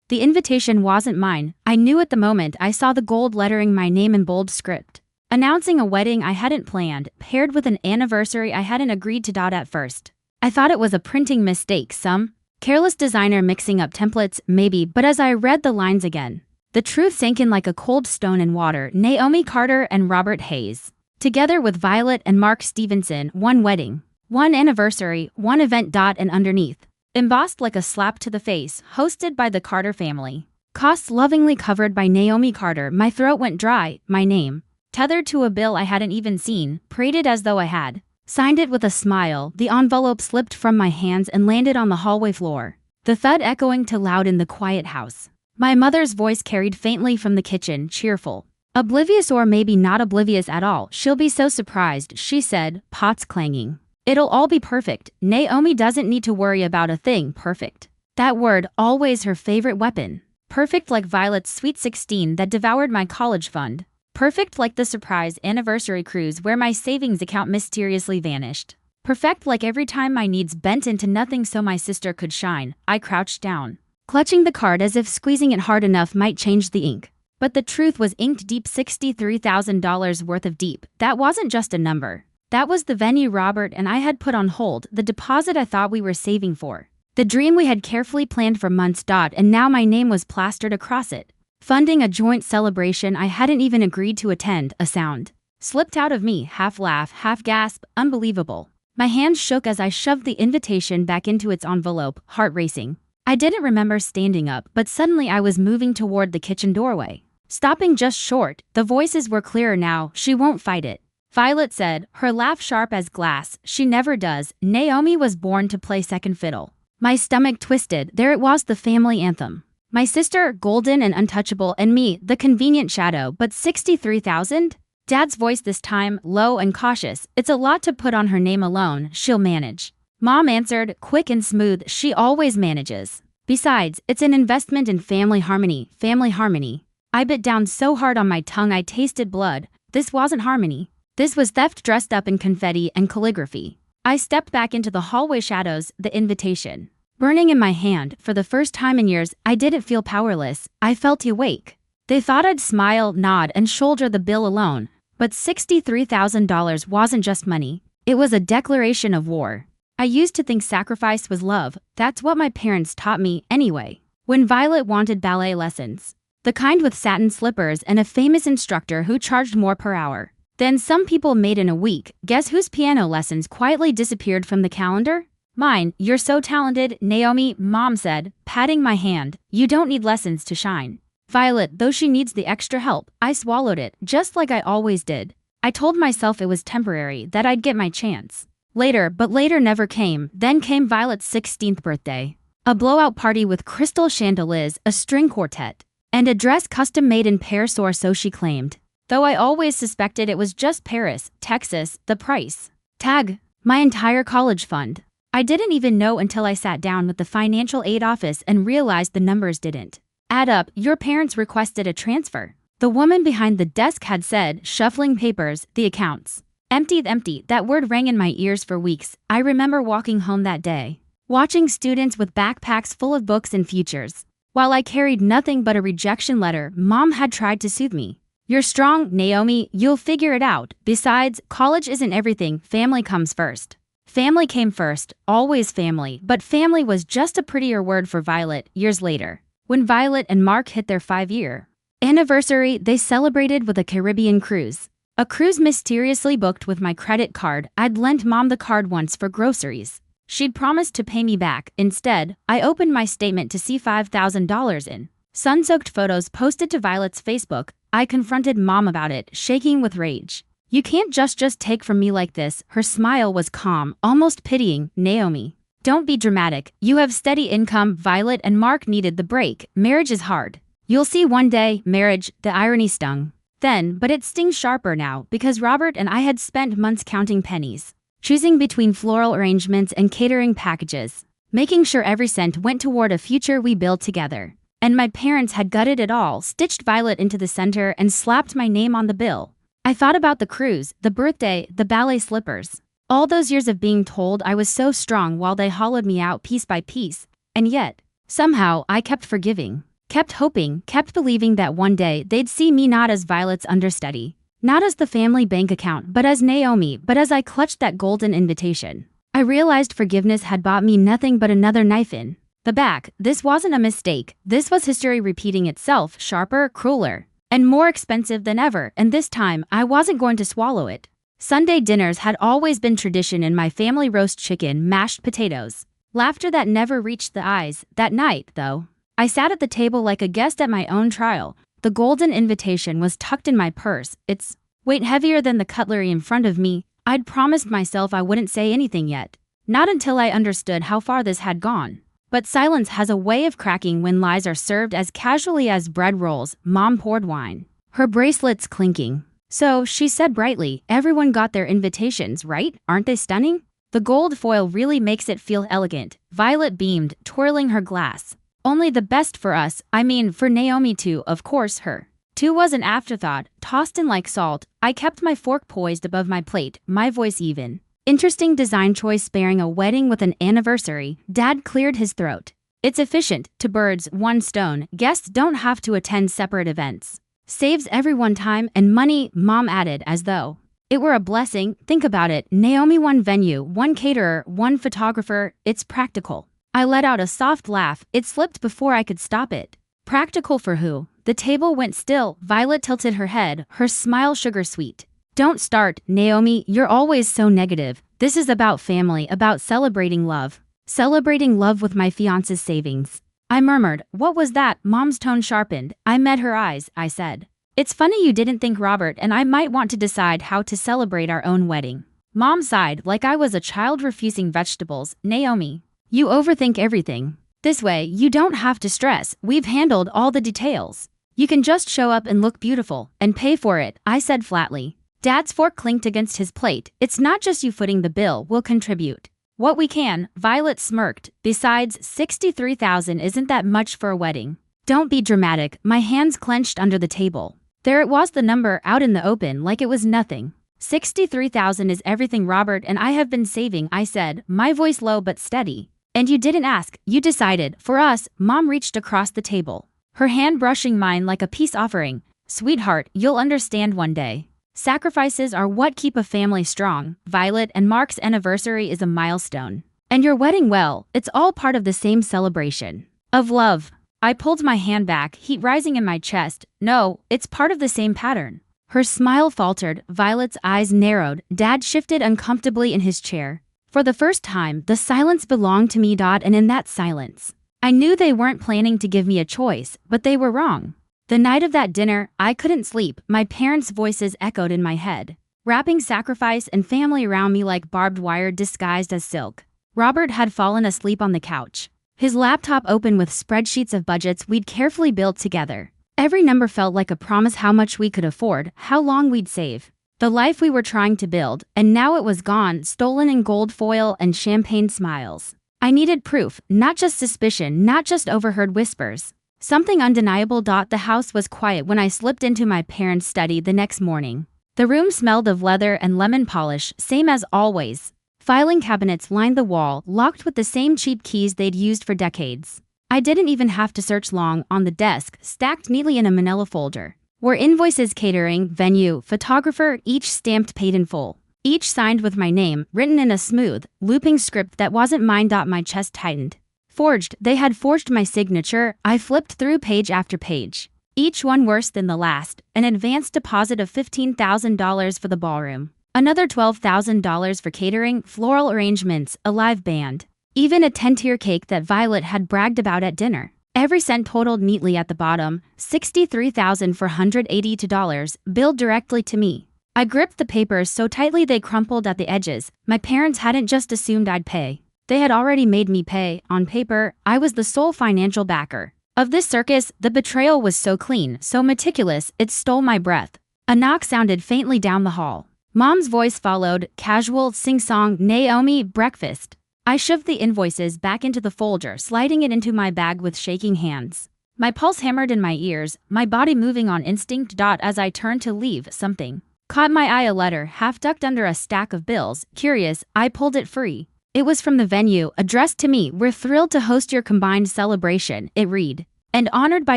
The invitation wasn't mine. I knew at the moment I saw the gold lettering my name in bold script, announcing a wedding I hadn't planned, paired with an anniversary I hadn't agreed to. At first, I thought it was a printing mistake, some careless designer mixing up templates, maybe, but as I read the lines again, the truth sank in like a cold stone in water. Naomi Carter and Robert Hayes, together with Violet and Mark Stevenson, one wedding, one anniversary, one event. And underneath, embossed like a slap to the face, hosted by the Carter family. Costs lovingly covered by Naomi Carter. My throat went dry, my name, tethered to a bill I hadn't even seen, paraded as though I had signed it with a smile. The envelope slipped from my hands and landed on the hallway floor, the thud echoing too loud in the quiet house. My mother's voice carried faintly from the kitchen, cheerful. Oblivious, or maybe not oblivious at all. She'll be so surprised, she said, pots clanging. It'll all be perfect. Naomi doesn't need to worry about a thing. Perfect. That word, always her favorite weapon. Perfect like Violet's Sweet 16 that devoured my college fund. Perfect like the surprise anniversary cruise where my savings account mysteriously vanished. Perfect like every time my needs bent into nothing so my sister could shine. I crouched down, clutching the card as if squeezing it hard enough might change the ink. But the truth was inked deep, $63,000 worth of deep. That wasn't just a number. That was the venue Robert and I had put on hold, the deposit I thought we were saving for, the dream we had carefully planned for months. And now my name was plastered across it, funding a joint celebration I hadn't even agreed to attend. A sound slipped out of me, half laugh, half gasp. Unbelievable. My hands shook as I shoved the invitation back into its envelope, heart racing. I didn't remember standing up, but suddenly I was moving toward the kitchen doorway, stopping just short. The voices were clearer now. She won't fight it, Violet said, her laugh sharp as glass. She never does. Naomi was born to play second fiddle. My stomach twisted. There it was, the family anthem. My sister, golden and untouchable, and me, the convenient shadow. But 63,000? Dad's voice this time, low and cautious. It's a lot to put on her name alone. She'll manage. Mom answered, quick and smooth. She always manages. Besides, it's an investment in family harmony. Family harmony. I bit down so hard on my tongue I tasted blood. This wasn't harmony. This was theft dressed up in confetti and calligraphy. I stepped back into the hallway shadows, the invitation burning in my hand. For the first time in years, I didn't feel powerless. I felt awake. They thought I'd smile, nod, and shoulder the bill alone. But $63,000 wasn't just money. It was a declaration of war. I used to think sacrifice was love. That's what my parents taught me, anyway. When Violet wanted ballet lessons, the kind with satin slippers and a famous instructor who charged more per hour than some people made in a week, guess whose piano lessons quietly disappeared from the calendar? Mine. You're so talented, Naomi, Mom said, patting my hand. You don't need lessons to shine, Violet, though she needs the extra help. I swallowed it, just like I always did. I told myself it was temporary, that I'd get my chance later, but later never came. Then came Violet's 16th birthday. A blowout party with crystal chandeliers, a string quartet, and a dress custom made in Paris, or so she claimed. Though I always suspected it was just Paris, Texas. The price tag, my entire college fund. I didn't even know until I sat down with the financial aid office and realized the numbers didn't add up. Your parents requested a transfer, the woman behind the desk had said, shuffling papers. The accounts. Empty. That word rang in my ears for weeks. I remember walking home that day, watching students with backpacks full of books and futures, while I carried nothing but a rejection letter. Mom had tried to soothe me. You're strong, Naomi. You'll figure it out. Besides, college isn't everything. Family comes first. Family came first, always family. But family was just a prettier word for Violet. Years later, when Violet and Mark hit their 5-year anniversary, they celebrated with a Caribbean cruise. A cruise mysteriously booked with my credit card. I'd lent Mom the card once for groceries. She'd promised to pay me back. Instead, I opened my statement to see $5,000 in sun-soaked photos posted to Violet's Facebook. I confronted Mom about it, shaking with rage. You can't just take from me like this. Her smile was calm, almost pitying. Naomi, don't be dramatic. You have steady income. Violet and Mark needed the break. Marriage is hard. You'll see one day. Marriage, the irony stung then, but it stings sharper now, because Robert and I had spent months counting pennies, choosing between floral arrangements and catering packages, making sure every cent went toward a future we built together. And my parents had gutted it all, stitched Violet into the center, and slapped my name on the bill. I thought about the cruise, the birthday, the ballet slippers. All those years of being told I was so strong while they hollowed me out piece by piece. And yet, somehow, I kept forgiving. Kept hoping, kept believing that one day they'd see me not as Violet's understudy, not as the family bank account, but as Naomi. But as I clutched that golden invitation, I realized forgiveness had bought me nothing but another knife in the back. This wasn't a mistake. This was history repeating itself, sharper, crueler, and more expensive than ever, and this time, I wasn't going to swallow it. Sunday dinners had always been tradition in my family: roast chicken, mashed potatoes, laughter that never reached the eyes. That night, though, I sat at the table like a guest at my own trial. The golden invitation was tucked in my purse, its weight heavier than the cutlery in front of me. I'd promised myself I wouldn't say anything yet, not until I understood how far this had gone. But silence has a way of cracking when lies are served as casually as bread rolls. Mom poured wine, her bracelets clinking. So, she said brightly, everyone got their invitations, right? Aren't they stunning? The gold foil really makes it feel elegant. Violet beamed, twirling her glass. Only the best for us, I mean for Naomi too, of course. Her too was an afterthought, tossed in like salt. I kept my fork poised above my plate, my voice even. Interesting design choice, sparing a wedding with an anniversary. Dad cleared his throat. It's efficient, two birds, one stone. Guests don't have to attend separate events. Saves everyone time and money, Mom added, as though it were a blessing. Think about it, Naomi, one venue, one caterer, one photographer. It's practical. I let out a soft laugh. It slipped before I could stop it. Practical for who? The table went still. Violet tilted her head, her smile sugar sweet. Don't start, Naomi, you're always so negative. This is about family, about celebrating love. Celebrating love with my fiance's savings. I murmured. What was that? Mom's tone sharpened. I met her eyes. I said, it's funny you didn't think Robert and I might want to decide how to celebrate our own wedding. Mom sighed like I was a child refusing vegetables. Naomi, you overthink everything. This way, you don't have to stress. We've handled all the details. You can just show up and look beautiful and pay for it, I said flatly. Dad's fork clinked against his plate. It's not just you footing the bill, we'll contribute what we can. Violet smirked. Besides, $63,000 isn't that much for a wedding. Don't be dramatic. My hands clenched under the table. There it was, the number out in the open, like it was nothing. $63,000 is everything Robert and I have been saving, I said, my voice low but steady. And you didn't ask, you decided. For us. Mom reached across the table, her hand brushing mine like a peace offering. Sweetheart, you'll understand one day. Sacrifices are what keep a family strong. Violet and Mark's anniversary is a milestone. And your wedding, well, it's all part of the same celebration of love. I pulled my hand back, heat rising in my chest. No, it's part of the same pattern. Her smile faltered. Violet's eyes narrowed. Dad shifted uncomfortably in his chair. For the first time, the silence belonged to me. And in that silence, I knew they weren't planning to give me a choice, but they were wrong. The night of that dinner, I couldn't sleep. My parents' voices echoed in my head, wrapping sacrifice and family around me like barbed wire disguised as silk. Robert had fallen asleep on the couch, his laptop open with spreadsheets of budgets we'd carefully built together. Every number felt like a promise: how much we could afford, how long we'd save, the life we were trying to build, and now it was gone, stolen in gold foil and champagne smiles. I needed proof, not just suspicion, not just overheard whispers. Something undeniable. The house was quiet when I slipped into my parents' study the next morning. The room smelled of leather and lemon polish, same as always. Filing cabinets lined the wall, locked with the same cheap keys they'd used for decades. I didn't even have to search long. On the desk, stacked neatly in a manila folder, were invoices: catering, venue, photographer, each stamped paid in full. Each signed with my name, written in a smooth, looping script that wasn't mine. My chest tightened. Forged. They had forged my signature. I flipped through page after page, each one worse than the last. An advance deposit of $15,000 for the ballroom, another $12,000 for catering, floral arrangements, a live band, even a 10-tier cake that Violet had bragged about at dinner. Every cent totaled neatly at the bottom. $63,482, billed directly to me. I gripped the papers so tightly they crumpled at the edges. My parents hadn't just assumed I'd pay. They had already made me pay. On paper, I was the sole financial backer of this circus. The betrayal was so clean, so meticulous, it stole my breath. A knock sounded faintly down the hall. Mom's voice followed, casual, sing-song. Naomi, breakfast. I shoved the invoices back into the folder, sliding it into my bag with shaking hands. My pulse hammered in my ears, my body moving on instinct. As I turned to leave, something caught my eye: a letter, half ducked under a stack of bills. Curious, I pulled it free. It was from the venue, addressed to me. We're thrilled to host your combined celebration, it read. and honored by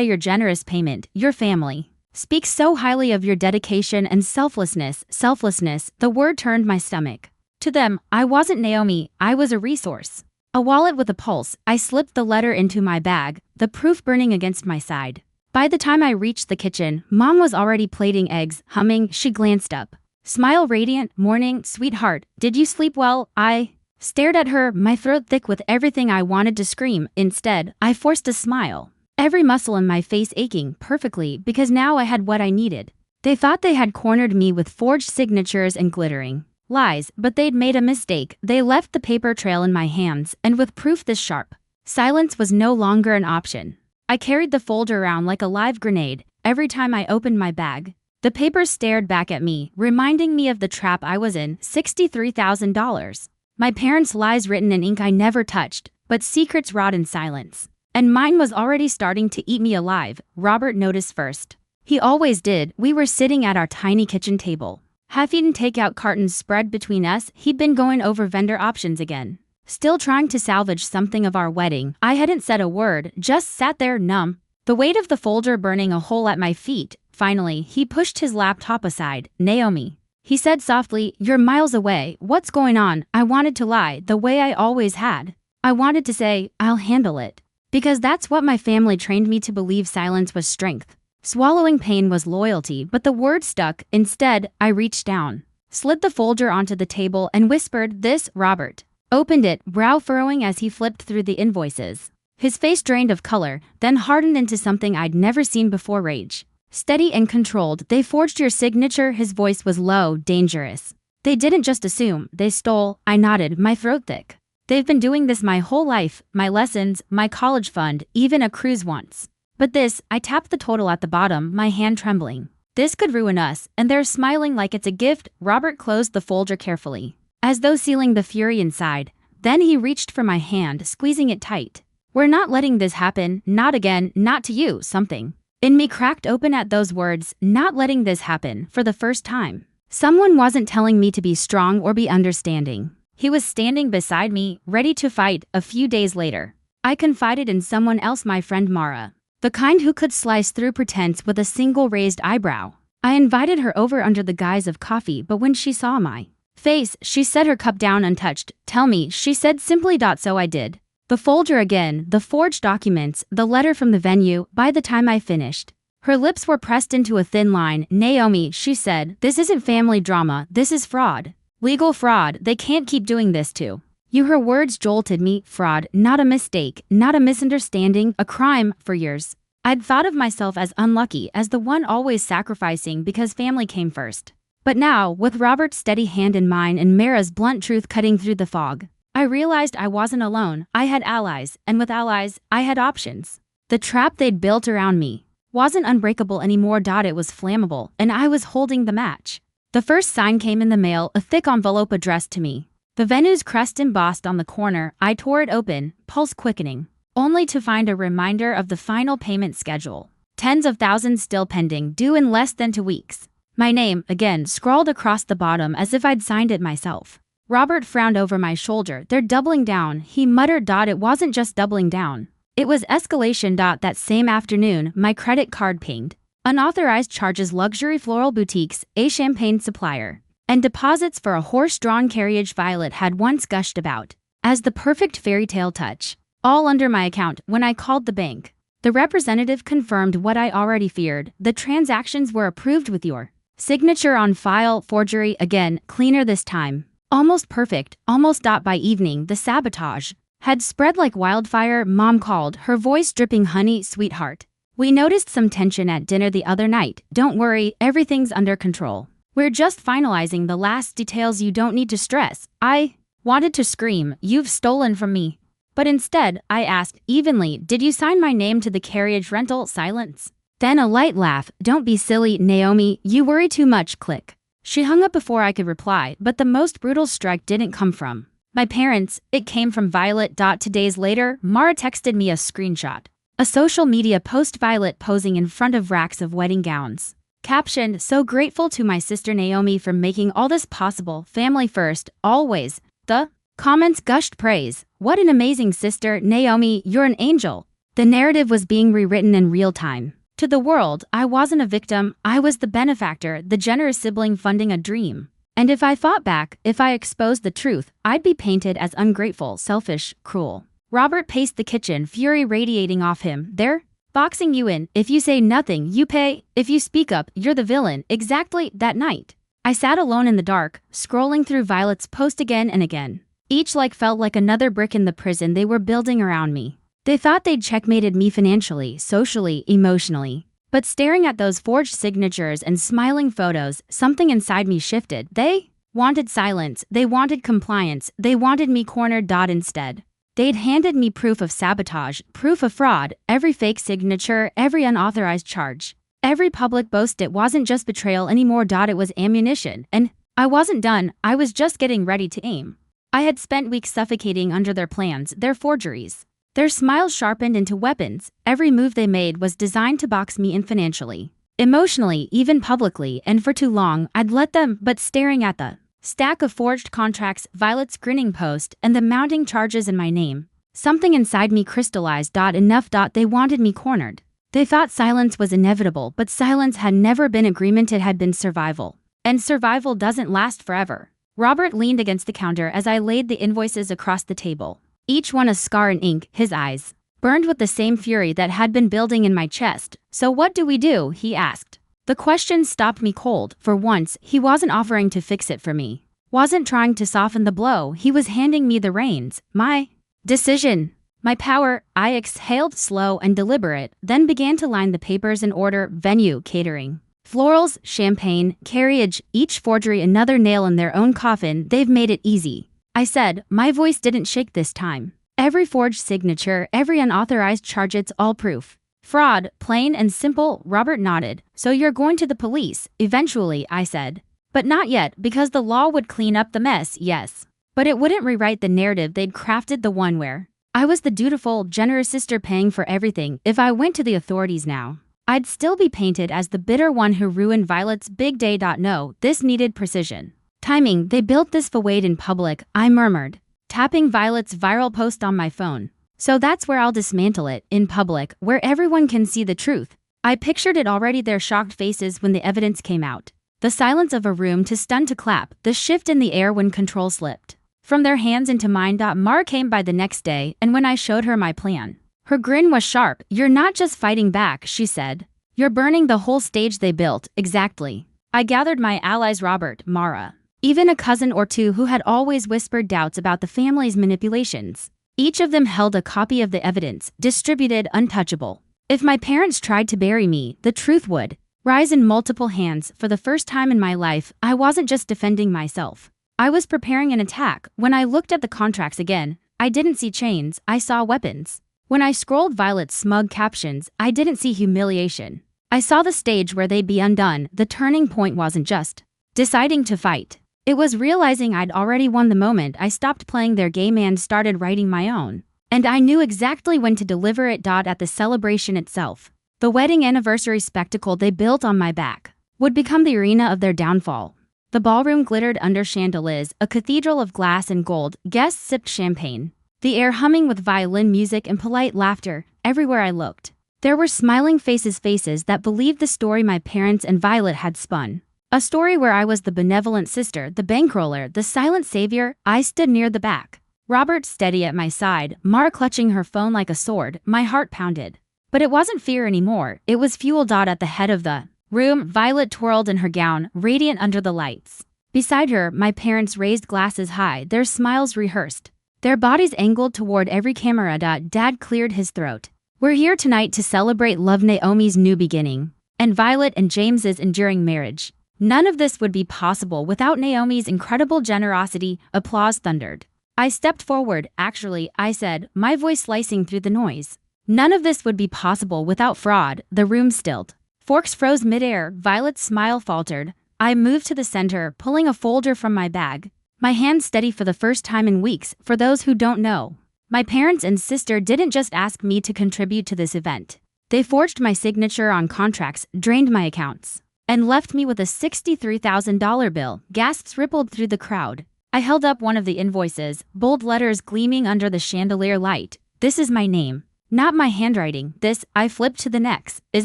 your generous payment. Your family speaks so highly of your dedication and selflessness. Selflessness, the word turned my stomach. To them, I wasn't Naomi, I was a resource. A wallet with a pulse. I slipped the letter into my bag, the proof burning against my side. By the time I reached the kitchen, Mom was already plating eggs, humming. She glanced up. Smile radiant. Morning, sweetheart. Did you sleep well? I stared at her, my throat thick with everything I wanted to scream. Instead, I forced a smile. Every muscle in my face aching perfectly because now I had what I needed. They thought they had cornered me with forged signatures and glittering lies, but they'd made a mistake. They left the paper trail in my hands, and with proof this sharp, silence was no longer an option. I carried the folder around like a live grenade. Every time I opened my bag, the paper stared back at me, reminding me of the trap I was in. $63,000. My parents' lies written in ink I never touched, but secrets rot in silence. And mine was already starting to eat me alive. Robert noticed first. He always did. We were sitting at our tiny kitchen table. Half-eaten takeout cartons spread between us. He'd been going over vendor options again. Still trying to salvage something of our wedding. I hadn't said a word, just sat there numb. The weight of the folder burning a hole at my feet. Finally, he pushed his laptop aside. Naomi, he said softly, you're miles away. What's going on? I wanted to lie, the way I always had. I wanted to say, I'll handle it. Because that's what my family trained me to believe. Silence was strength. Swallowing pain was loyalty, but the word stuck. Instead, I reached down, slid the folder onto the table and whispered, this, Robert. Opened it, brow furrowing as he flipped through the invoices. His face drained of color, then hardened into something I'd never seen before, rage. Steady and controlled. They forged your signature. His voice was low, dangerous. They didn't just assume, they stole. I nodded, my throat thick. They've been doing this my whole life, my lessons, my college fund, even a cruise once. But this, I tapped the total at the bottom, my hand trembling. This could ruin us, and they're smiling like it's a gift. Robert closed the folder carefully, as though sealing the fury inside. Then he reached for my hand, squeezing it tight. We're not letting this happen, not again, not to you. Something in me cracked open at those words, not letting this happen. For the first time, someone wasn't telling me to be strong or be understanding. He was standing beside me, ready to fight. A few days later, I confided in someone else, my friend Mara. The kind who could slice through pretense with a single raised eyebrow. I invited her over under the guise of coffee, but when she saw my face, she set her cup down untouched. Tell me, she said simply. So I did. The folder again, the forged documents, the letter from the venue. By the time I finished, her lips were pressed into a thin line. Naomi, she said, this isn't family drama, this is fraud. Legal fraud. They can't keep doing this to you. Her words jolted me. Fraud, not a mistake, not a misunderstanding, a crime. For years, I'd thought of myself as unlucky, as the one always sacrificing because family came first. But now, with Robert's steady hand in mine and Mara's blunt truth cutting through the fog, I realized I wasn't alone. I had allies, and with allies, I had options. The trap they'd built around me wasn't unbreakable anymore. It was flammable, and I was holding the match. The first sign came in the mail, a thick envelope addressed to me. The venue's crest embossed on the corner. I tore it open, pulse quickening, only to find a reminder of the final payment schedule. Tens of thousands still pending, due in less than 2 weeks. My name, again, scrawled across the bottom as if I'd signed it myself. Robert frowned over my shoulder. They're doubling down, he muttered. It wasn't just doubling down. It was escalation. That same afternoon, my credit card pinged. Unauthorized charges, luxury floral boutiques, a champagne supplier, and deposits for a horse-drawn carriage Violet had once gushed about as the perfect fairy tale touch. All under my account. When I called the bank, the representative confirmed what I already feared. The transactions were approved with your signature on file. Forgery again, cleaner this time. Almost perfect, almost. By evening, the sabotage had spread like wildfire. Mom called, her voice dripping. Honey, sweetheart, we noticed some tension at dinner the other night. Don't worry, everything's under control. We're just finalizing the last details. You don't need to stress. I wanted to scream, you've stolen from me. But instead, I asked evenly, did you sign my name to the carriage rental? Silence. Then a light laugh. Don't be silly, Naomi, you worry too much. Click. She hung up before I could reply, but the most brutal strike didn't come from my parents. It came from Violet. 2 days later, Mara texted me a screenshot. A social media post, Violet posing in front of racks of wedding gowns. Captioned, so grateful to my sister Naomi for making all this possible. Family first, always. The comments gushed praise. What an amazing sister, Naomi, you're an angel. The narrative was being rewritten in real time. To the world, I wasn't a victim, I was the benefactor, the generous sibling funding a dream. And if I fought back, if I exposed the truth, I'd be painted as ungrateful, selfish, cruel. Robert paced the kitchen, fury radiating off him. They're boxing you in. If you say nothing, you pay. If you speak up, you're the villain. Exactly that night, I sat alone in the dark, scrolling through Violet's post again and again. Each like felt like another brick in the prison they were building around me. They thought they'd checkmated me financially, socially, emotionally. But staring at those forged signatures and smiling photos, something inside me shifted. They wanted silence, they wanted compliance, they wanted me cornered. Instead, they'd handed me proof of sabotage, proof of fraud, every fake signature, every unauthorized charge, every public boast. It wasn't just betrayal anymore. It was ammunition. And I wasn't done, I was just getting ready to aim. I had spent weeks suffocating under their plans, their forgeries. Their smiles sharpened into weapons. Every move they made was designed to box me in financially, emotionally, even publicly, and for too long, I'd let them. But staring at the stack of forged contracts, Violet's grinning post, and the mounting charges in my name, something inside me crystallized. Enough. They wanted me cornered. They thought silence was inevitable, but silence had never been agreement, it had been survival. And survival doesn't last forever. Robert leaned against the counter as I laid the invoices across the table. Each one a scar in ink, his eyes burned with the same fury that had been building in my chest. So what do we do? He asked. The question stopped me cold. For once, he wasn't offering to fix it for me. Wasn't trying to soften the blow. He was handing me the reins. My decision. My power. I exhaled, slow and deliberate, then began to line the papers in order. Venue, catering, florals, champagne, carriage, each forgery another nail in their own coffin. They've made it easy, I said. My voice didn't shake this time. Every forged signature, every unauthorized charge, it's all proof. Fraud, plain and simple. Robert nodded. So you're going to the police? Eventually, I said. But not yet, because the law would clean up the mess, yes. But it wouldn't rewrite the narrative they'd crafted, the one where I was the dutiful, generous sister paying for everything. If I went to the authorities now, I'd still be painted as the bitter one who ruined Violet's big day. No, this needed precision. Timing. They built this facade in public, I murmured, tapping Violet's viral post on my phone. So that's where I'll dismantle it, in public, where everyone can see the truth. I pictured it already, their shocked faces when the evidence came out. The silence of a room too stunned to clap, the shift in the air when control slipped from their hands into mine. Mar came by the next day, and when I showed her my plan, her grin was sharp. You're not just fighting back, she said. You're burning the whole stage they built. Exactly. I gathered my allies, Robert, Mara, even a cousin or two who had always whispered doubts about the family's manipulations. Each of them held a copy of the evidence, distributed, untouchable. If my parents tried to bury me, the truth would rise in multiple hands. For the first time in my life, I wasn't just defending myself. I was preparing an attack. When I looked at the contracts again, I didn't see chains, I saw weapons. When I scrolled Violet's smug captions, I didn't see humiliation. I saw the stage where they'd be undone. The turning point wasn't just deciding to fight. It was realizing I'd already won the moment I stopped playing their game and started writing my own. And I knew exactly when to deliver it. At the celebration itself, the wedding anniversary spectacle they built on my back would become the arena of their downfall. The ballroom glittered under chandeliers, a cathedral of glass and gold. Guests sipped champagne, the air humming with violin music and polite laughter. Everywhere I looked, there were smiling faces that believed the story my parents and Violet had spun. A story where I was the benevolent sister, the bankroller, the silent savior. I stood near the back, Robert steady at my side, Mar clutching her phone like a sword. My heart pounded. But it wasn't fear anymore, it was fuel. At the head of the room, Violet twirled in her gown, radiant under the lights. Beside her, my parents raised glasses high, their smiles rehearsed, their bodies angled toward every camera. Dad cleared his throat. We're here tonight to celebrate love, Naomi's new beginning, and Violet and James's enduring marriage. None of this would be possible without Naomi's incredible generosity. Applause thundered. I stepped forward. Actually, I said, my voice slicing through the noise. None of this would be possible without fraud. The room stilled. Forks froze midair. Violet's smile faltered. I moved to the center, pulling a folder from my bag, my hand steady for the first time in weeks. For those who don't know, my parents and sister didn't just ask me to contribute to this event. They forged my signature on contracts, drained my accounts, and left me with a $63,000 bill. Gasps rippled through the crowd. I held up one of the invoices, bold letters gleaming under the chandelier light. This is my name. Not my handwriting. This, I flipped to the next, is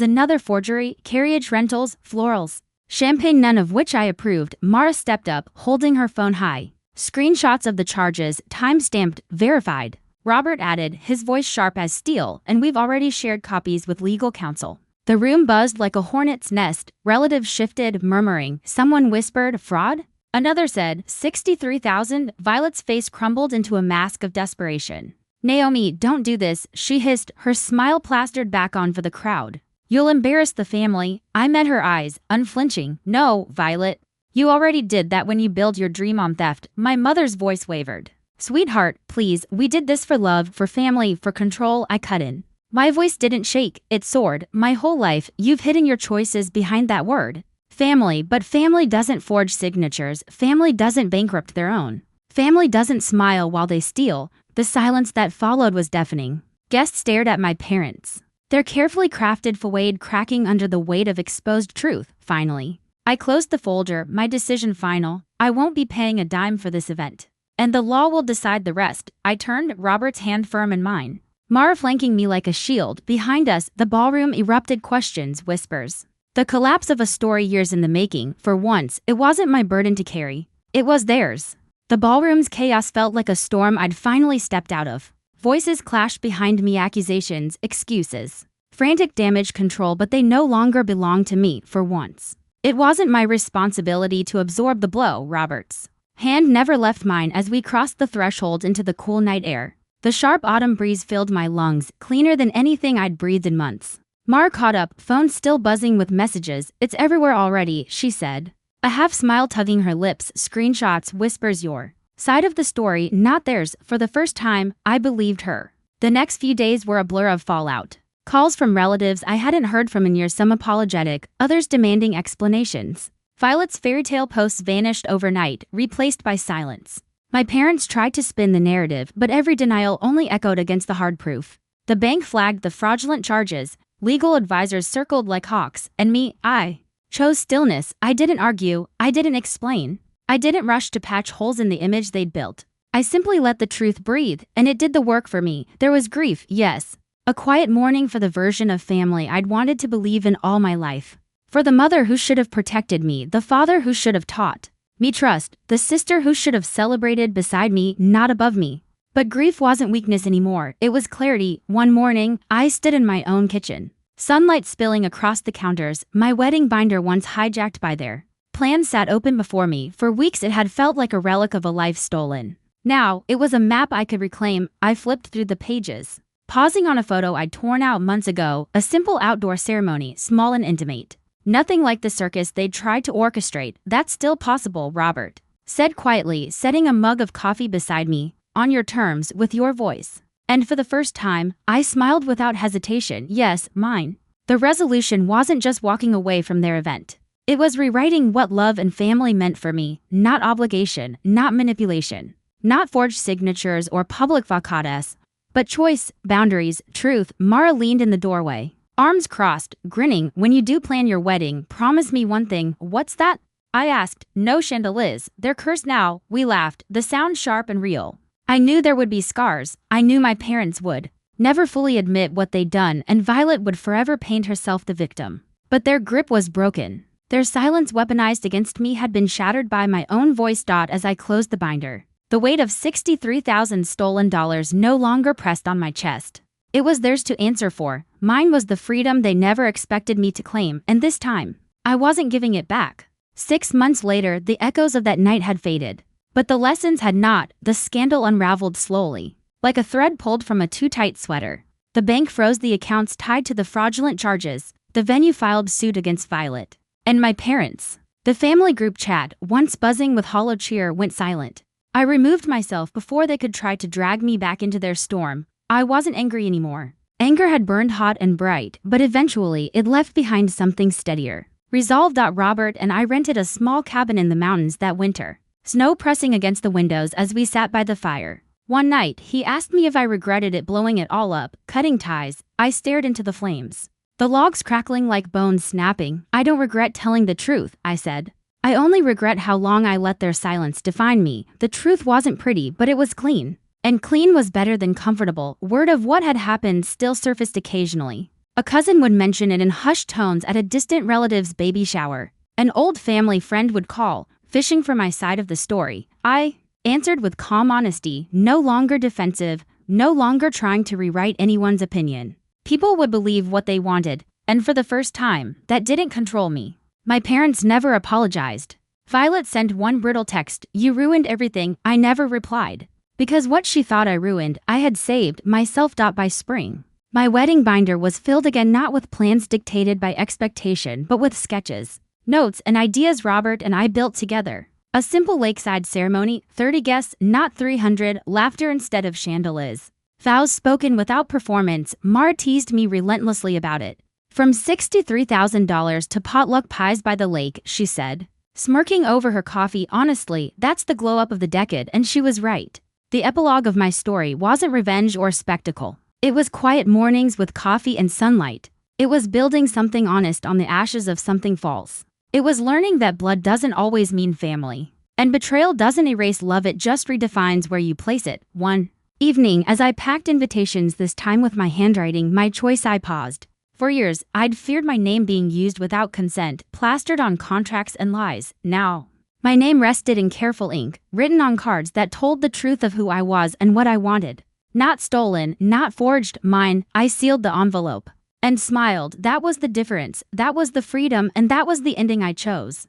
another forgery, carriage rentals, florals. Champagne, none of which I approved. Mara stepped up, holding her phone high. Screenshots of the charges, time-stamped, verified. Robert added, his voice sharp as steel, and we've already shared copies with legal counsel. The room buzzed like a hornet's nest. Relatives shifted, murmuring. Someone whispered, fraud? Another said, 63,000. Violet's face crumbled into a mask of desperation. Naomi, don't do this, she hissed, her smile plastered back on for the crowd. You'll embarrass the family. I met her eyes, unflinching. No, Violet. You already did that when you built your dream on theft. My mother's voice wavered. Sweetheart, please, we did this for love, for family, for control. I cut in. My voice didn't shake, it soared. My whole life, you've hidden your choices behind that word. Family, but family doesn't forge signatures. Family doesn't bankrupt their own. Family doesn't smile while they steal. The silence that followed was deafening. Guests stared at my parents. Their carefully crafted facade cracking under the weight of exposed truth, finally. I closed the folder, my decision final. I won't be paying a dime for this event. And the law will decide the rest. I turned, Robert's hand firm in mine. Mara flanking me like a shield. Behind us, the ballroom erupted questions, whispers. The collapse of a story years in the making. For once, it wasn't my burden to carry. It was theirs. The ballroom's chaos felt like a storm I'd finally stepped out of. Voices clashed behind me, accusations, excuses. Frantic damage control, but they no longer belonged to me, for once. It wasn't my responsibility to absorb the blow, Robert's hand never left mine as we crossed the threshold into the cool night air. The sharp autumn breeze filled my lungs, cleaner than anything I'd breathed in months. Mar caught up, phone still buzzing with messages. It's everywhere already, she said. A half smile tugging her lips, screenshots, whispers your side of the story, not theirs. For the first time, I believed her. The next few days were a blur of fallout. Calls from relatives I hadn't heard from in years, some apologetic, others demanding explanations. Violet's fairytale posts vanished overnight, replaced by silence. My parents tried to spin the narrative, but every denial only echoed against the hard proof. The bank flagged the fraudulent charges, legal advisors circled like hawks, and me, I chose stillness. I didn't argue, I didn't explain. I didn't rush to patch holes in the image they'd built. I simply let the truth breathe, and it did the work for me. There was grief, yes. A quiet mourning for the version of family I'd wanted to believe in all my life. For the mother who should have protected me, the father who should have taught me trust, the sister who should have celebrated beside me, not above me. But grief wasn't weakness anymore, it was clarity. One morning, I stood in my own kitchen. Sunlight spilling across the counters, my wedding binder once hijacked by their plan sat open before me. For weeks it had felt like a relic of a life stolen. Now, it was a map I could reclaim. I flipped through the pages, pausing on a photo I'd torn out months ago, a simple outdoor ceremony, small and intimate. Nothing like the circus they'd tried to orchestrate. That's still possible, Robert said quietly, setting a mug of coffee beside me. On your terms, with your voice. And for the first time, I smiled without hesitation. Yes, mine. The resolution wasn't just walking away from their event. It was rewriting what love and family meant for me, not obligation, not manipulation, not forged signatures or public facades, but choice, boundaries, truth. Mara leaned in the doorway, arms crossed, grinning. When you do plan your wedding, promise me one thing. What's that? I asked. No chandeliers, they're cursed now. We laughed, the sound sharp and real. I knew there would be scars. I knew my parents would never fully admit what they'd done, and Violet would forever paint herself the victim. But their grip was broken. Their silence, weaponized against me, had been shattered by my own voice. As I closed the binder, the weight of 63,000 stolen dollars no longer pressed on my chest. It was theirs to answer for. Mine was the freedom they never expected me to claim, and this time, I wasn't giving it back. 6 months later, the echoes of that night had faded. But the lessons had not. The scandal unraveled slowly, like a thread pulled from a too tight sweater. The bank froze the accounts tied to the fraudulent charges. The venue filed suit against Violet and my parents. The family group chat, once buzzing with hollow cheer, went silent. I removed myself before they could try to drag me back into their storm. I wasn't angry anymore. Anger had burned hot and bright, but eventually it left behind something steadier. Resolved. Robert and I rented a small cabin in the mountains that winter. Snow pressing against the windows as we sat by the fire. One night, he asked me if I regretted it, blowing it all up, cutting ties. I stared into the flames, the logs crackling like bones snapping. I don't regret telling the truth, I said. I only regret how long I let their silence define me. The truth wasn't pretty, but it was clean. And clean was better than comfortable. Word of what had happened still surfaced occasionally. A cousin would mention it in hushed tones at a distant relative's baby shower. An old family friend would call, fishing for my side of the story. I answered with calm honesty, no longer defensive, no longer trying to rewrite anyone's opinion. People would believe what they wanted, and for the first time, that didn't control me. My parents never apologized. Violet sent one brittle text, "You ruined everything." I never replied. Because what she thought I ruined, I had saved myself. By spring, my wedding binder was filled again, not with plans dictated by expectation, but with sketches, notes, and ideas Robert and I built together. A simple lakeside ceremony, 30 guests, not 300, laughter instead of chandeliers. Vows spoken without performance. Mara teased me relentlessly about it. From $63,000 to potluck pies by the lake, she said, smirking over her coffee. Honestly, that's the glow-up of the decade, and she was right. The epilogue of my story wasn't revenge or spectacle. It was quiet mornings with coffee and sunlight. It was building something honest on the ashes of something false. It was learning that blood doesn't always mean family. And betrayal doesn't erase love, it just redefines where you place it. One evening, as I packed invitations, this time with my handwriting, my choice, I paused. For years, I'd feared my name being used without consent, plastered on contracts and lies. Now, my name rested in careful ink, written on cards that told the truth of who I was and what I wanted. Not stolen, not forged, mine. I sealed the envelope and smiled. That was the difference, that was the freedom, and that was the ending I chose.